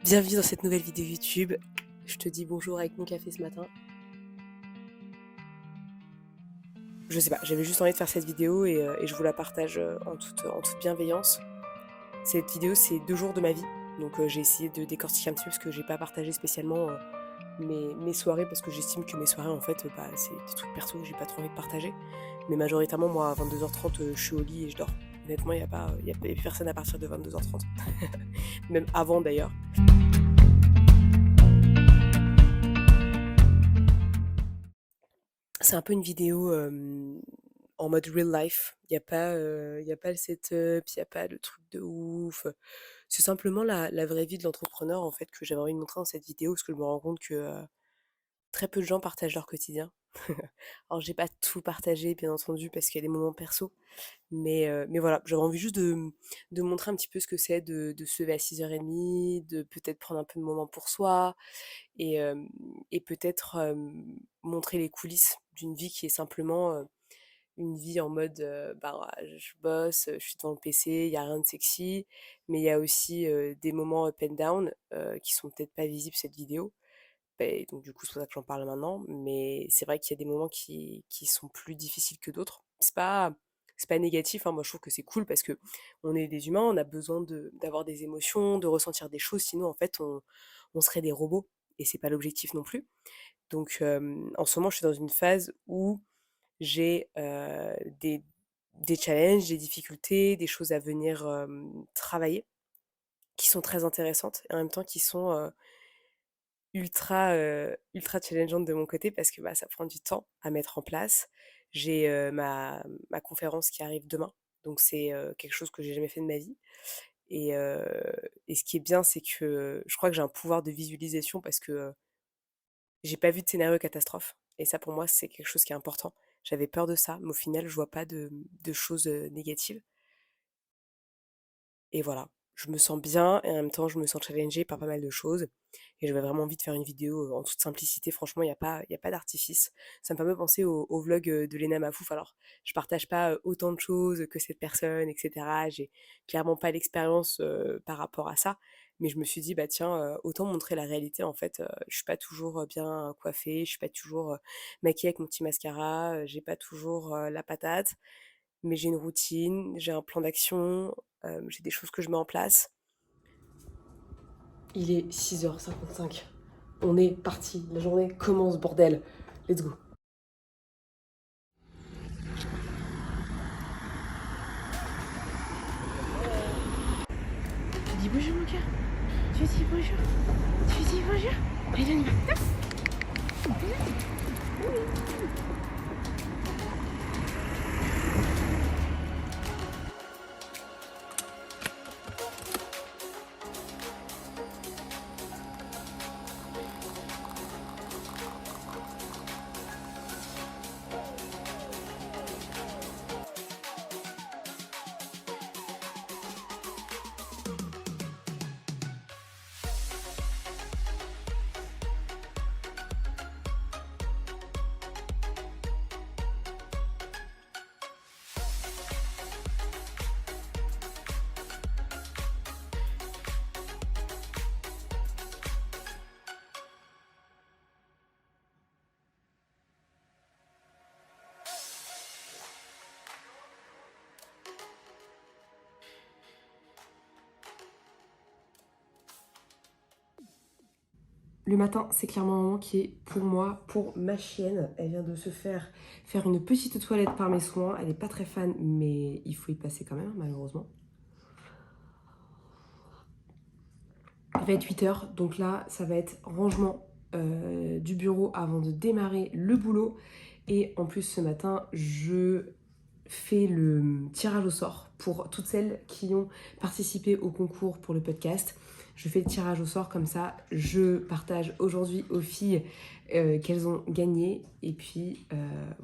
Bienvenue dans cette nouvelle vidéo YouTube. Je te dis bonjour avec mon café ce matin. Je sais pas, j'avais juste envie de faire cette vidéo et je vous la partage en toute bienveillance. Cette vidéo, c'est 2 jours de ma vie. Donc j'ai essayé de décortiquer un petit peu parce que j'ai pas partagé spécialement mes soirées parce que j'estime que mes soirées en fait c'est des trucs perso que j'ai pas trop envie de partager. Mais majoritairement moi à 22h30 je suis au lit et je dors. Honnêtement y a personne à partir de 22h30. Même avant d'ailleurs. C'est un peu une vidéo en mode real life. Y a pas le setup, il y a pas le truc de ouf. C'est simplement la vraie vie de l'entrepreneur en fait que j'avais envie de montrer dans cette vidéo parce que je me rends compte que très peu de gens partagent leur quotidien. Alors j'ai pas tout partagé bien entendu parce qu'il y a des moments perso, mais voilà, j'avais envie juste de montrer un petit peu ce que c'est de se lever à 6h30, de peut-être prendre un peu de moment pour soi, et, et peut-être montrer les coulisses d'une vie qui est simplement une vie en mode bah, je bosse, je suis devant le PC, il n'y a rien de sexy, mais il y a aussi des moments up and down qui sont peut-être pas visibles cette vidéo. Et donc du coup c'est pour ça que j'en parle maintenant, mais c'est vrai qu'il y a des moments qui sont plus difficiles que d'autres. C'est pas négatif, hein. Moi je trouve que c'est cool parce que on est des humains, on a besoin d'avoir des émotions, de ressentir des choses, sinon en fait on serait des robots et c'est pas l'objectif non plus. Donc en ce moment je suis dans une phase où j'ai des challenges, des difficultés, des choses à venir travailler qui sont très intéressantes et en même temps qui sont ultra challengeante de mon côté parce que, bah, ça prend du temps à mettre en place. J'ai, ma conférence qui arrive demain, donc c'est, quelque chose que j'ai jamais fait de ma vie et heu et ce qui est bien, c'est que je crois que j'ai un pouvoir de visualisation parce que, j'ai pas vu de scénario catastrophe et ça, pour moi, c'est quelque chose qui est important. J'avais peur de ça, mais au final, je vois pas de choses, négatives et voilà. Je me sens bien et en même temps, je me sens challengée par pas mal de choses et j'avais vraiment envie de faire une vidéo, en toute simplicité. Franchement, il y a pas d'artifice. Ça me fait un peu penser au vlog, de Lena Mafouf. Alors, je partage pas, autant de choses que cette personne et cetera. J'ai clairement pas l'expérience, par rapport à ça, mais je me suis dit: «Bah, tiens, autant montrer la réalité, en fait». Je suis pas toujours, bien coiffée, je suis pas toujours, maquillée avec mon petit mascara, j'ai pas toujours, la patate, mais j'ai une routine, j'ai un plan d'action, j'ai des choses que je mets en place. Il est 6h55. On est parti. La journée commence, bordel. Let's go. Tu dis bonjour, mon cœur. Tu dis bonjour. Tu dis bonjour. Allez, on y va. Le matin, c'est clairement un moment qui est pour moi, pour ma chienne. Elle vient de se faire une petite toilette par mes soins. Elle n'est pas très fan, mais il faut y passer quand même, malheureusement. Il va être 8h, donc là, ça va être rangement du bureau avant de démarrer le boulot. Et en plus, ce matin, je fais le tirage au sort pour toutes celles qui ont participé au concours pour le podcast. Je fais le tirage au sort comme ça. Je partage aujourd'hui aux filles qu'elles ont gagné. Et puis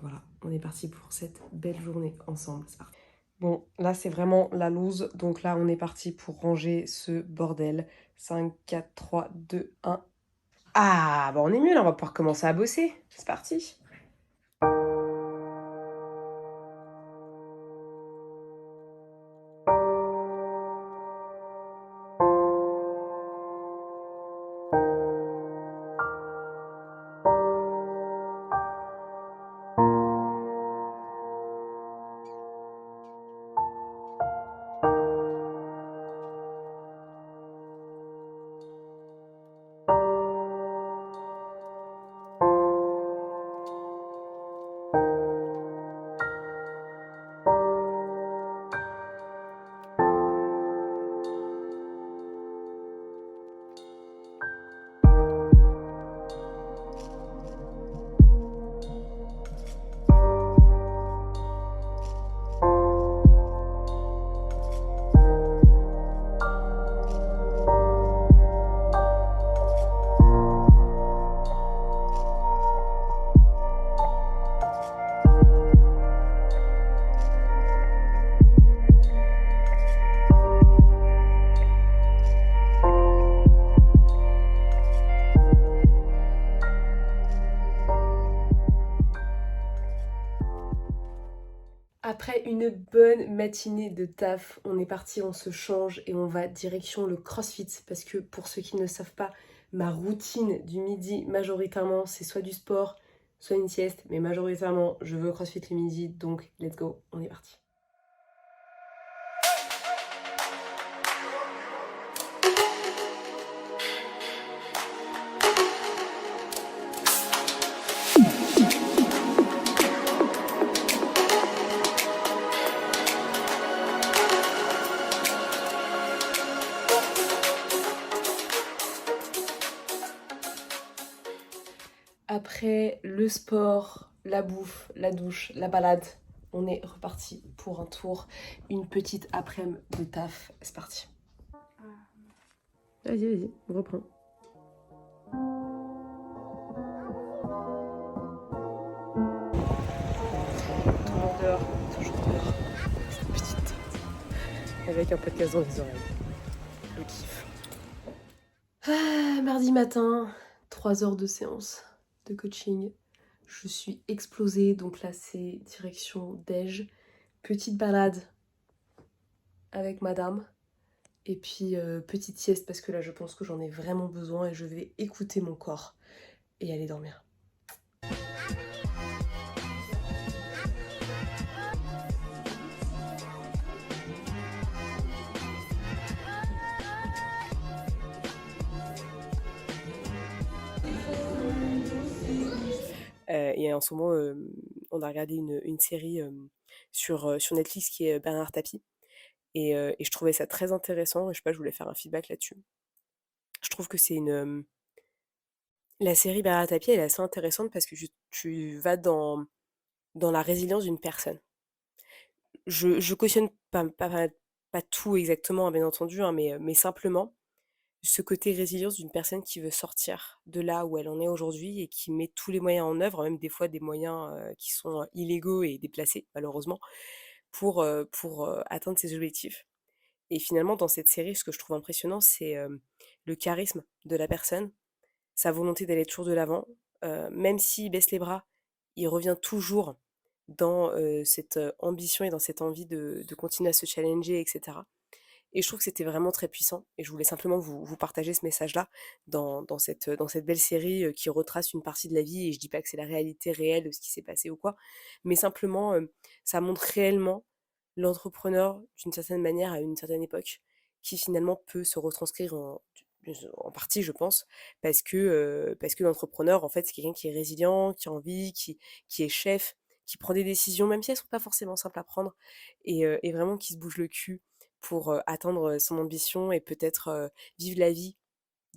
voilà, on est parti pour cette belle journée ensemble. C'est parti. Bon, là c'est vraiment la loose. Donc là, on est parti pour ranger ce bordel. 5, 4, 3, 2, 1. Ah, bah on est mieux là, on va pouvoir commencer à bosser. C'est parti. Après une bonne matinée de taf, on est parti, on se change et on va direction le CrossFit parce que pour ceux qui ne savent pas, ma routine du midi majoritairement c'est soit du sport, soit une sieste, mais majoritairement je veux CrossFit le midi, donc let's go, on est parti. Après le sport, la bouffe, la douche, la balade, on est reparti pour un tour, une petite après-midi de taf. C'est parti. Vas-y, on reprend. Tout le monde dehors, toujours dehors. Cette petite tente. Avec un podcast dans les oreilles. Le kiff. Mardi matin, 3 heures de séance de coaching. Je suis explosée, donc là c'est direction Dej. Petite balade avec madame. Et puis petite sieste parce que là je pense que j'en ai vraiment besoin et je vais écouter mon corps et aller dormir. Et en ce moment, on a regardé une série sur Netflix qui est Bernard Tapie. Et je trouvais ça très intéressant. Et je sais pas, je voulais faire un feedback là-dessus. Je trouve que c'est la série Bernard Tapie, elle est assez intéressante parce que tu vas dans la résilience d'une personne. Je cautionne pas tout exactement, hein, bien entendu, hein, mais simplement ce côté résilience d'une personne qui veut sortir de là où elle en est aujourd'hui et qui met tous les moyens en œuvre, même des fois des moyens qui sont illégaux et déplacés, malheureusement, pour atteindre ses objectifs. Et finalement, dans cette série, ce que je trouve impressionnant, c'est le charisme de la personne, sa volonté d'aller toujours de l'avant. Même s'il baisse les bras, il revient toujours dans cette ambition et dans cette envie de continuer à se challenger, etc. Et je trouve que c'était vraiment très puissant. Et je voulais simplement vous partager ce message-là dans cette belle série qui retrace une partie de la vie. Et je dis pas que c'est la réalité réelle de ce qui s'est passé ou quoi, mais simplement, ça montre réellement l'entrepreneur d'une certaine manière à une certaine époque, qui finalement peut se retranscrire en partie, je pense, parce que l'entrepreneur, en fait, c'est quelqu'un qui est résilient, qui a envie, qui est chef, qui prend des décisions, même si elles sont pas forcément simples à prendre, et vraiment qui se bouge le cul pour atteindre son ambition et peut-être vivre la vie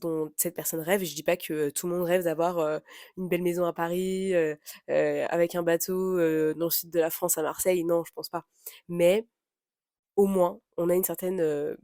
dont cette personne rêve. Et je dis pas que tout le monde rêve d'avoir une belle maison à Paris, avec un bateau dans le sud de la France à Marseille. Non, je pense pas. Mais au moins, on a une certaine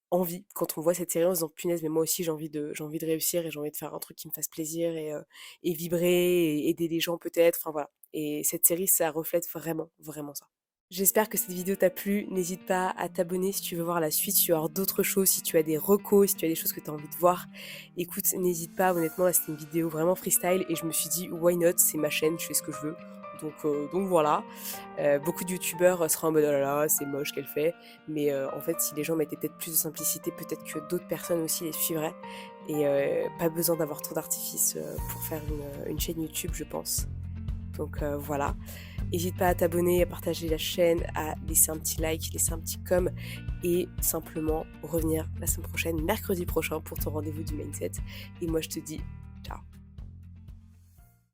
envie quand on voit cette série en se disant punaise, mais moi aussi j'ai envie de réussir et j'ai envie de faire un truc qui me fasse plaisir et vibrer et aider les gens peut-être. Enfin voilà. Et cette série, ça reflète vraiment, vraiment ça. J'espère que cette vidéo t'a plu. N'hésite pas à t'abonner si tu veux voir la suite, si tu veux voir d'autres choses, si tu as des recos, si tu as des choses que tu as envie de voir. Écoute, n'hésite pas, honnêtement, là c'était une vidéo vraiment freestyle et je me suis dit, why not, c'est ma chaîne, je fais ce que je veux. Donc voilà. Beaucoup de youtubeurs seront en mode oh là là, c'est moche qu'elle fait. Mais en fait, si les gens mettaient peut-être plus de simplicité, peut-être que d'autres personnes aussi les suivraient. Et pas besoin d'avoir trop d'artifice pour faire une chaîne YouTube, je pense. Donc voilà. N'hésite pas à t'abonner, à partager la chaîne, à laisser un petit like, laisser un petit com et simplement revenir la semaine prochaine, mercredi prochain, pour ton rendez-vous du mindset. Et moi, je te dis ciao.